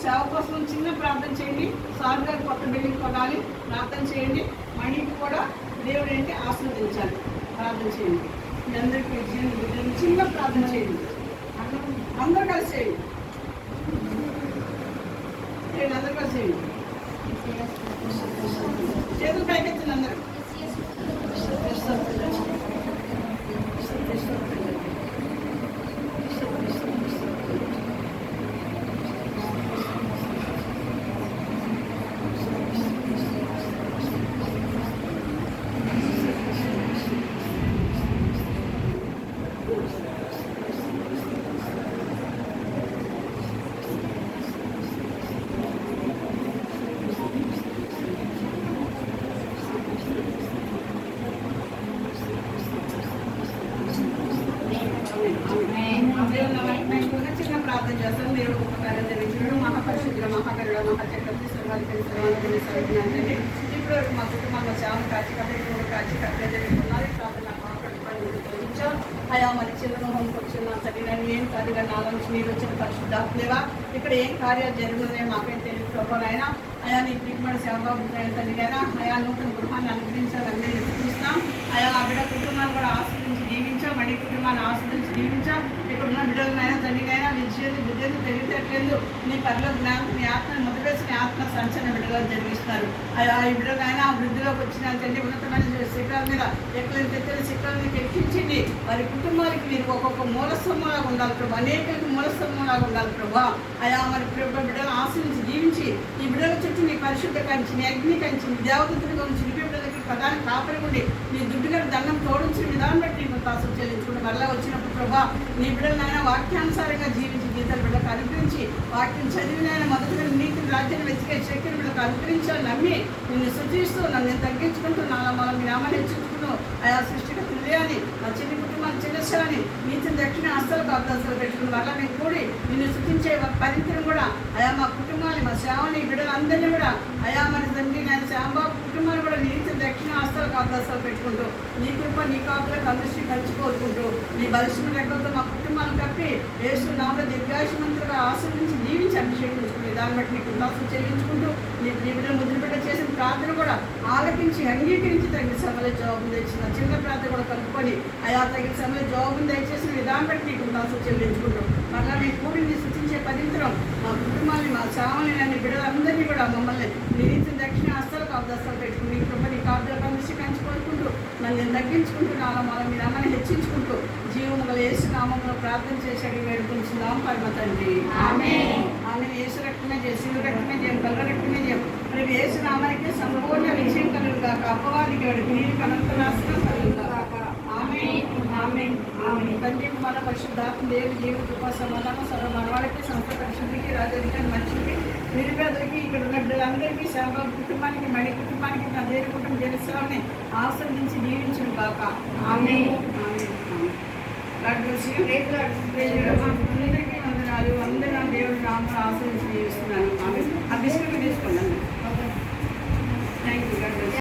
సేవ కోసం చిన్న ప్రార్థన చేయండి. సార్ గారు కొత్త బిల్డింగ్ కొనాలి, ప్రార్థన చేయండి. మణికి కూడా దేవుడు ఏంటి ఆశీర్వదించాలి, ప్రార్థన చేయండి. మీ అందరికీ చిన్న ప్రార్థన చేయండి. అందరూ కలిసి చేయండి, అందరూ కలిసి చేయండి. చేతులు పైకెత్తింది అందరూ. చిన్న ప్రార్థన చేస్తాను. మీరు గొప్ప కార్యం జరిగించడం మహాపరిశుద్ధుల మహాకరుడ మహాచక్రవర్తి సర్వాధికారి సర్వాధికారి సర్వజ్ఞానండి. ఇప్పుడు మా కుటుంబంలో చాలా కాచికట్టే జరుగుతున్నారు. ప్రార్థన తొలగించాం. అయా మరి చిన్న వచ్చిన సరిగ్గా ఏం సరిగా నాలో నుంచి మీరు వచ్చిన పరిశుద్ధాత్మేవా ఇక్కడ ఏం కార్యాలు జరుగుతున్నాయో మాకేం తెలియదు ప్రభావైనా. అయా నీ ప్రియమైన సేవబాబు తల్లిగారా అయా నూతన గృహాన్ని అనుగ్రహించాలని చూస్తున్నాం. అయా ఆ బిడ్డ కుటుంబాన్ని కూడా ఆస్వాదించి జీవించాం. మడి కుటుంబాన్ని ఆస్వాదించి జీవించాం. ఇక్కడ ఉన్న బిడ్డలనైనా తల్లిగైనా విద్యలు బుద్ధులు తెలియట్లేదు. నీ పరిలో జ్ఞానం నీ ఆత్మను మొదలువేసి నీ ఆత్మ సంచలన బిడ్డగా జరిగిస్తున్నారు. అయా ఈ బిడ్డలైనా వృద్ధిలోకి వచ్చిన తండ్రి ఉన్నతమైన శిఖరాల మీద ఎక్కడైనా తెచ్చని శిఖరాల మీద ఎక్కించింది. వారి కుటుంబానికి మీరు ఒక్కొక్క మూలస్తంభంలాగా ఉండాలి ప్రభు, అనేక మూలస్తంభంలాగా ఉండాలి ప్రభు. అయా మరి బిడ్డలను ఆశ్రయించి జీవించి ఈ బిడ్డల చుట్టూ నీ పరిశుద్ధ కంచి నీ అగ్ని కంచి నీ దేవదత్తులుగా ఉంచి నీ బిడ్డల దగ్గర ప్రధాన కాపరి ఉండి నీ దుడ్డుగా దండం తోడించిన విధానం బట్టి నీకు తాసు చెల్లించుకుంటూ మరలా వచ్చినప్పుడు ప్రభా నీ బిడ్డలనైనా వాక్యానుసారంగా జీవించి గీతల బిడ్డలకు అనుగ్రహించి వాక్యం చదివినైనా మొదటిగా నీతిని రాజ్యాన్ని వెతికే శక్తిని బిడ్డలకు అనుగ్రహించాలి. నమ్మి నిన్ను సృష్టిస్తూ నన్ను నేను తగ్గించుకుంటూ నాలో మనం మీ నామాన్ని హెచ్చించుకుంటూ ఆయా సృష్టిగా తెలియాలి నా చిన్న కుటుంబాన్ని చిన్నసాని నీతిని దక్షిణ హస్తాలకు అభ్యాసాలు పెట్టుకుని వల్ల మేము కూడి నిన్ను సృష్టించే పరిస్థితిని కూడా అయా మా కుటుంబాన్ని మా సేవని బిడ్డలందరినీ కూడా అయా మరి తండ్రి నేను శ్యాంబాబు కుటుంబాన్ని కూడా నీతిని దక్షిణ హస్తాలకు అభ్యాసాలు పెట్టుకుంటూ నీ కృప నీ కాపులకు అందరినీ కలిసి కోరుకుంటూ నీ బలిష్ట రెక్కలతో మా కుటుంబాన్ని కప్పి యేసు నామములో దీర్ఘాయుష్మంతులుగా ఆశీర్వదించి జీవించి అభిషేకించుకుని దాన్ని బట్టి నీకు ఉల్లాసం చెల్లించుకుంటూ నీ బిడ్డలు ముద్రబిడ్డ చేసిన ప్రార్థన కూడా ఆలకించి అంగీకరించి తగిన సమయంలో జవాబును తెచ్చిన చిన్న ప్రార్థన కూడా కలుపుకొని అయా తగిన సమయంలో జవాబును దయచేసిన విధానం బట్టి నీకు ఉల్లాసం చెల్లించుకుంటూ మళ్ళీ మీ కూడిని సృష్టించే పవిత్రం మా కుటుంబాన్ని మా చావని అన్ని బిడ్డలందరినీ కూడా మమ్మల్ని నీతి దక్షిణ హస్తాలకు అవకాశాలు పెట్టుకుని నీ కృప నీ కాపుదలకు అందరికీ కంచుకోరుకుంటూ నన్ను నేను తగ్గించుకుంటూ నాలో మళ్ళీ మీ నామాన్ని హెచ్చించుకుంటూ జీవము గల యేసు నామములో ప్రార్థన చేసి అడిగి వేడుకుంటున్నాం పరమ తండ్రి. ఆమె యేసు రక్తమే చేసి శివుడు రక్తమే చేయం కళ్ళ రక్తమే చేయం రేపు యేసు నామానికి సంపూర్ణ విజయం కలుగు కాక అపవాదికి వాడికి నీరు కనంత నాశనం కలుగు కాక. ఆమె ఆమె ఆమె తండ్రి మన పరిశుద్ధాత్మ దేవి జీవ కృప సమాధానం సర్వ మనవాళ్ళకి సంస్థ పరిశుద్ధికి రాజరికాన్ని మంచికి నిరుపేదలకి ఇక్కడ ఉన్న బిడ్డలందరికీ శాంబాబు కుటుంబానికి మడి కుటుంబానికి నా దేవి కుటుంబం జనసేవని ఆస్వాదించి జీవించును కాక. ఆమె ఆమె అందరికీ వందనాలు. అందరూ నా దేవుడి నామములో ఆస్వాదించి జీవిస్తున్నాను. ఆమె ఆ బిస్కెట్ తీసుకోండి. Thank you.